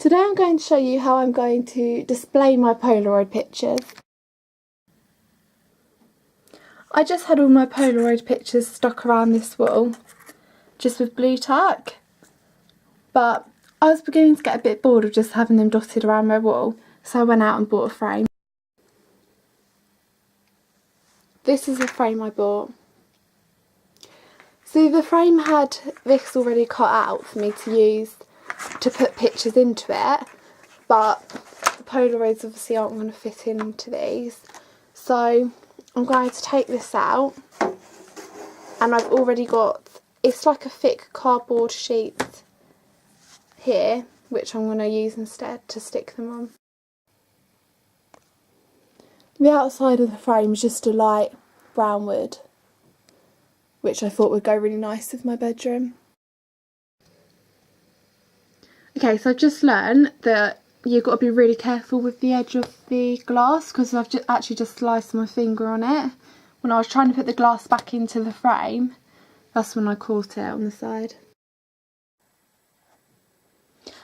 Today I'm going to show you how I'm going to display my Polaroid pictures. I just had all my Polaroid pictures stuck around this wall, just with blue tack, but I was beginning to get a bit bored of just having them dotted around my wall, so I went out and bought a frame. This is the frame I bought. So the frame had this already cut out for me to use to put pictures into it, but the Polaroids obviously aren't going to fit into these, so I'm going to take this out, and I've already got, it's like a thick cardboard sheet here which I'm going to use instead to stick them on. The outside of the frame is just a light brown wood, which I thought would go really nice with my bedroom. Okay, so I've just learned that you've got to be really careful with the edge of the glass, because I've actually just sliced my finger on it. When I was trying to put the glass back into the frame, that's when I caught it on the side.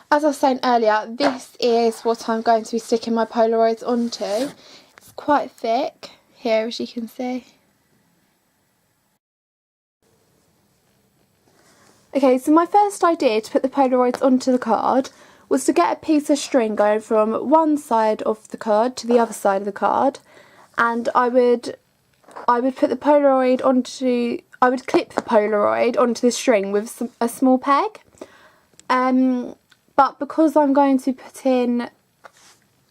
As I was saying earlier, this is what I'm going to be sticking my Polaroids onto. It's quite thick here, as you can see. Okay, so my first idea to put the Polaroids onto the card was to get a piece of string going from one side of the card to the other side of the card, and I would put the Polaroid onto, I would clip the Polaroid onto the string with a small peg. But because I'm going to put in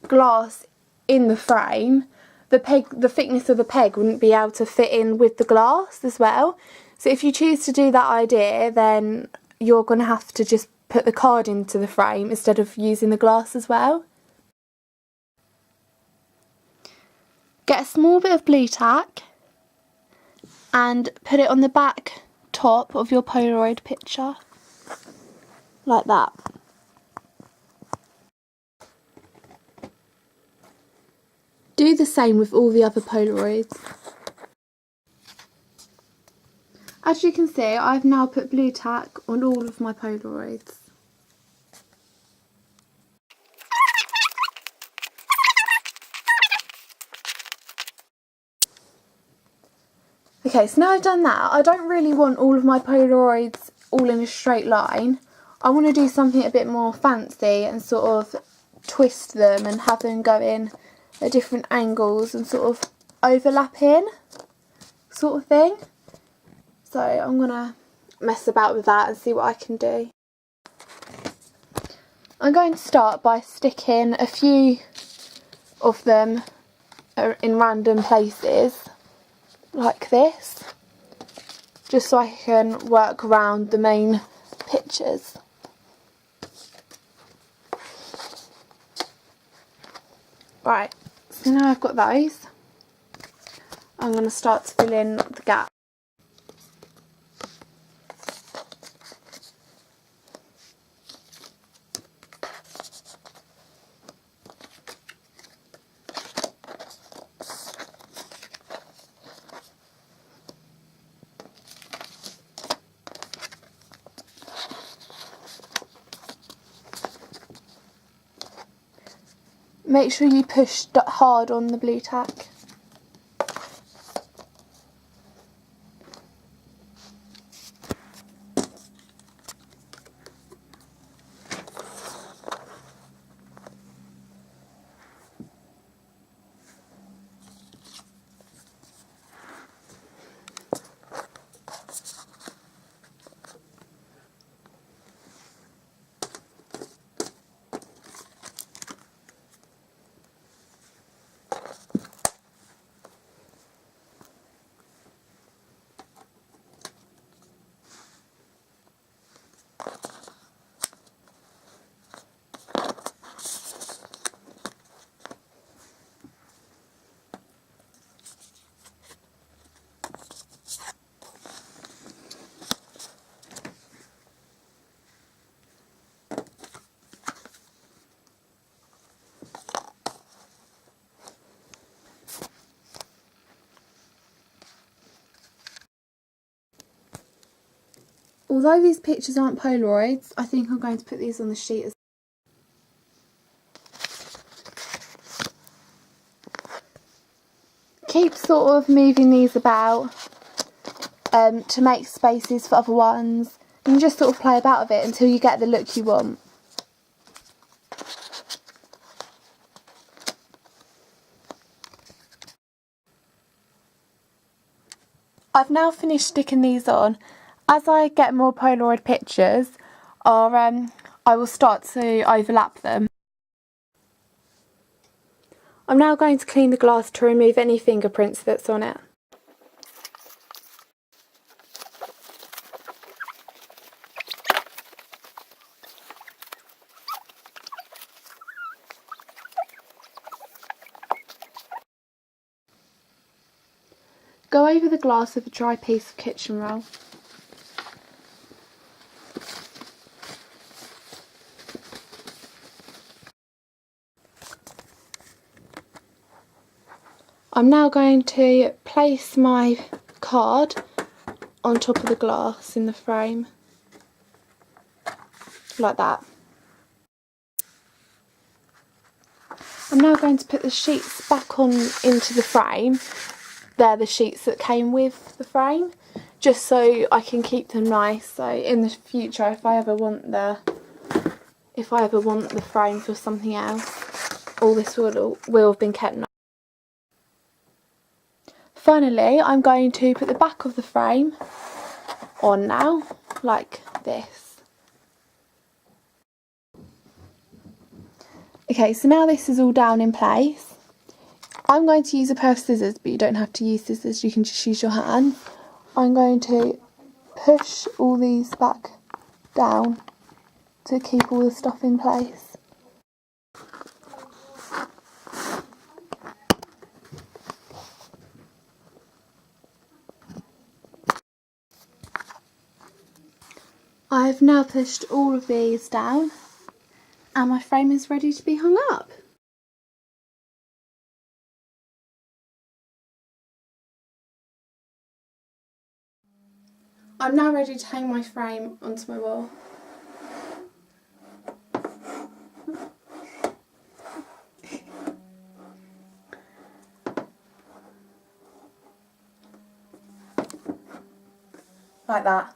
glass in the frame, the thickness of the peg wouldn't be able to fit in with the glass as well. So if you choose to do that idea, then you're going to have to just put the card into the frame instead of using the glass as well. Get a small bit of blue tack and put it on the back top of your Polaroid picture, like that. Do the same with all the other Polaroids. As you can see, I've now put blue tack on all of my Polaroids. Okay, so now I've done that, I don't really want all of my Polaroids all in a straight line. I want to do something a bit more fancy and sort of twist them and have them go in at different angles and sort of overlapping sort of thing. So I'm going to mess about with that and see what I can do. I'm going to start by sticking a few of them in random places, like this, just so I can work around the main pictures. Right, so now I've got those, I'm going to start to fill in the gap. Make sure you push hard on the blue tack. Although these pictures aren't Polaroids, I think I'm going to put these on the sheet as well. keep sort of moving these about to make spaces for other ones. You can just sort of play about with it until you get the look you want. I've now finished sticking these on. As I get more Polaroid pictures, I will start to overlap them. I'm now going to clean the glass to remove any fingerprints that's on it. Go over the glass with a dry piece of kitchen roll. I'm now going to place my card on top of the glass in the frame, like that. I'm now going to put the sheets back on into the frame. They're the sheets that came with the frame, just so I can keep them nice. So in the future, if I ever want the frame for something else, all this will have been kept nice. Finally, I'm going to put the back of the frame on now, like this. Okay, so now this is all down in place. I'm going to use a pair of scissors, but you don't have to use scissors, you can just use your hand. I'm going to push all these back down to keep all the stuff in place. I've now pushed all of these down and my frame is ready to be hung up. I'm now ready to hang my frame onto my wall. Like that.